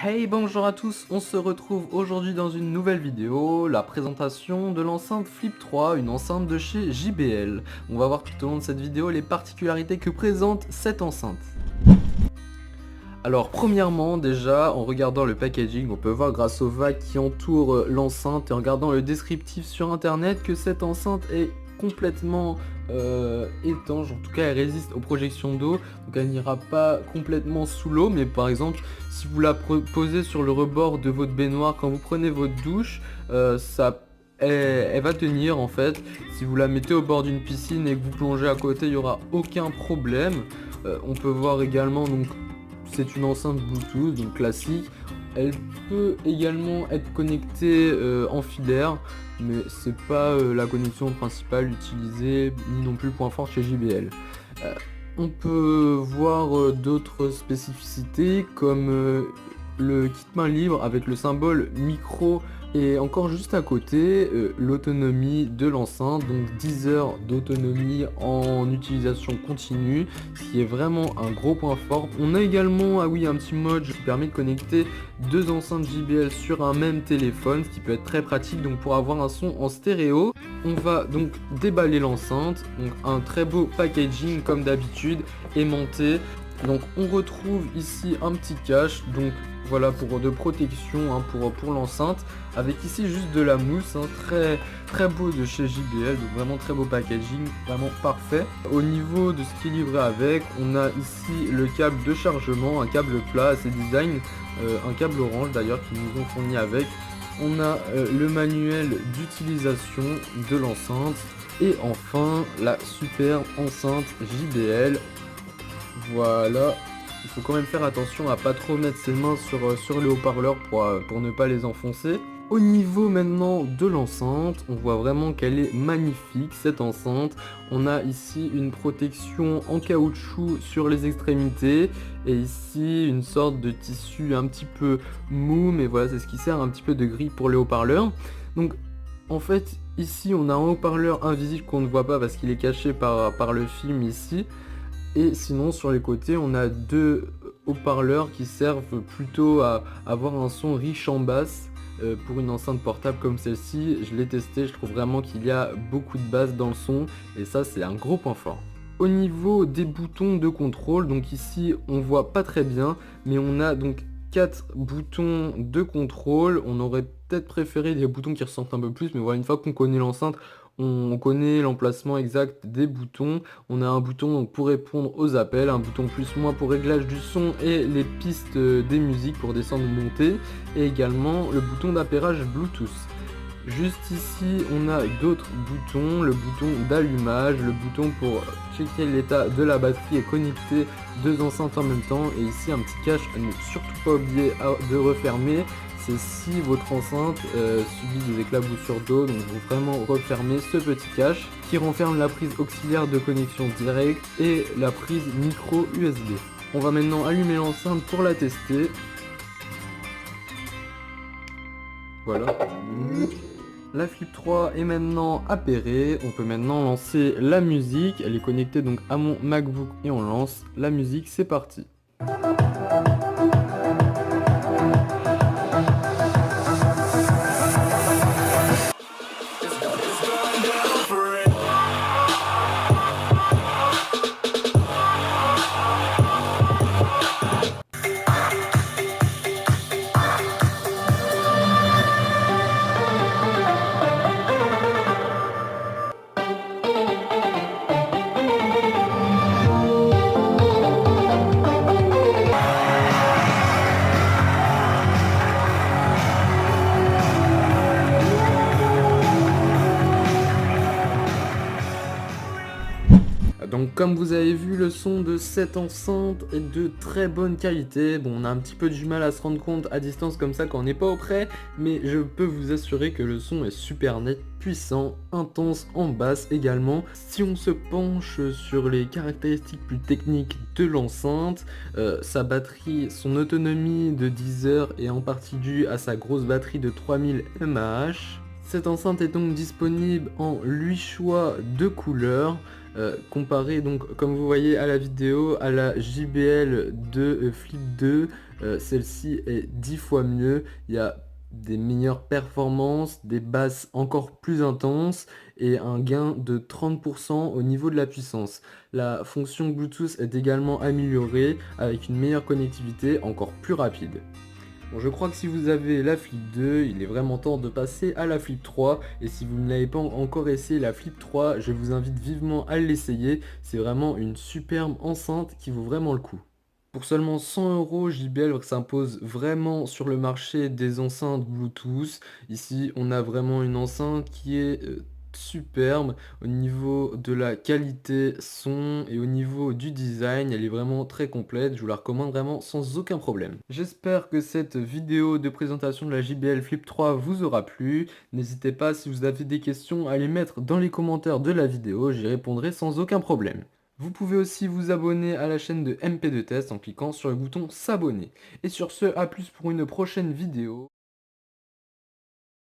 Hey, bonjour à tous, on se retrouve aujourd'hui dans une nouvelle vidéo, la présentation de l'enceinte Flip 3, une enceinte de chez JBL. On va voir tout au long de cette vidéo les particularités que présente cette enceinte. Alors premièrement déjà, en regardant le packaging, on peut voir grâce aux vagues qui entourent l'enceinte et en regardant le descriptif sur internet que cette enceinte est complètement étanche, en tout cas elle résiste aux projections d'eau, donc elle n'ira pas complètement sous l'eau, mais par exemple si vous la posez sur le rebord de votre baignoire quand vous prenez votre douche, elle va tenir en fait. Si vous la mettez au bord d'une piscine et que vous plongez à côté, il n'y aura aucun problème. On peut voir également, donc c'est une enceinte Bluetooth, donc classique. Elle peut également être connectée en filaire, mais c'est pas la connexion principale utilisée, ni non plus le point fort chez JBL. On peut voir d'autres spécificités comme le kit main libre avec le symbole micro et encore juste à côté l'autonomie de l'enceinte, donc 10 heures d'autonomie en utilisation continue, ce qui est vraiment un gros point fort. On a également un petit mode qui permet de connecter deux enceintes JBL sur un même téléphone, ce qui peut être très pratique donc pour avoir un son en stéréo. On va donc déballer l'enceinte, donc un très beau packaging comme d'habitude aimanté. Donc on retrouve ici un petit cache, donc voilà, pour de protection pour l'enceinte, avec ici juste de la mousse, très beau de chez JBL, donc vraiment très beau packaging, vraiment parfait. Au niveau de ce qui est livré avec, on a ici le câble de chargement, un câble plat assez design, un câble orange d'ailleurs qu'ils nous ont fourni avec. On a le manuel d'utilisation de l'enceinte et enfin la super enceinte JBL. Voilà, il faut quand même faire attention à pas trop mettre ses mains sur les haut-parleurs pour ne pas les enfoncer. Au niveau maintenant de l'enceinte, on voit vraiment qu'elle est magnifique cette enceinte. On a ici une protection en caoutchouc sur les extrémités et ici une sorte de tissu un petit peu mou, mais voilà, c'est ce qui sert un petit peu de grille pour les haut-parleurs. Donc en fait ici on a un haut-parleur invisible qu'on ne voit pas parce qu'il est caché par le film ici. Et sinon sur les côtés on a deux haut-parleurs qui servent plutôt à avoir un son riche en basse. Pour une enceinte portable comme celle-ci, je l'ai testé, je trouve vraiment qu'il y a beaucoup de basse dans le son et ça c'est un gros point fort. Au niveau des boutons de contrôle, donc ici on voit pas très bien, mais on a donc 4 boutons de contrôle. On aurait peut-être préféré des boutons qui ressortent un peu plus, mais voilà, une fois qu'on connaît l'enceinte, on connaît l'emplacement exact des boutons. On a un bouton donc pour répondre aux appels, un bouton plus-moins pour réglage du son et les pistes des musiques pour descendre ou monter, et également le bouton d'appairage Bluetooth. Juste ici, on a d'autres boutons, le bouton d'allumage, le bouton pour checker l'état de la batterie et connecter deux enceintes en même temps. Et ici, un petit cache à ne surtout pas oublier de refermer. C'est si votre enceinte subit des éclaboussures d'eau, donc vous vraiment refermer ce petit cache qui renferme la prise auxiliaire de connexion directe et la prise micro USB. On va maintenant allumer l'enceinte pour la tester. Voilà. La Flip 3 est maintenant appairée, on peut maintenant lancer la musique, elle est connectée donc à mon MacBook et on lance la musique, c'est parti. Donc comme vous avez vu, le son de cette enceinte est de très bonne qualité. Bon, on a un petit peu du mal à se rendre compte à distance comme ça quand on n'est pas auprès, mais je peux vous assurer que le son est super net, puissant, intense en basse également. Si on se penche sur les caractéristiques plus techniques de l'enceinte, sa batterie, son autonomie de 10 heures est en partie due à sa grosse batterie de 3000 mAh. Cette enceinte est donc disponible en 8 choix de couleurs. comparé donc comme vous voyez à la vidéo à la JBL de Flip 2, celle-ci est 10 fois mieux. Il y a des meilleures performances, des basses encore plus intenses et un gain de 30% au niveau de la puissance. La fonction Bluetooth est également améliorée avec une meilleure connectivité encore plus rapide. Bon, je crois que si vous avez la Flip 2, il est vraiment temps de passer à la Flip 3. Et si vous n'avez pas encore essayé la Flip 3, je vous invite vivement à l'essayer. C'est vraiment une superbe enceinte qui vaut vraiment le coup. Pour seulement 100 €, JBL s'impose vraiment sur le marché des enceintes Bluetooth. Ici, on a vraiment une enceinte qui est superbe au niveau de la qualité son et au niveau du design. Elle est vraiment très complète. Je vous la recommande vraiment sans aucun problème. J'espère que cette vidéo de présentation de la JBL Flip 3 vous aura plu. N'hésitez pas, si vous avez des questions, à les mettre dans les commentaires de la vidéo. J'y répondrai sans aucun problème. Vous pouvez aussi vous abonner à la chaîne de MP2 Test en cliquant sur le bouton s'abonner. Et sur ce, à plus pour une prochaine vidéo.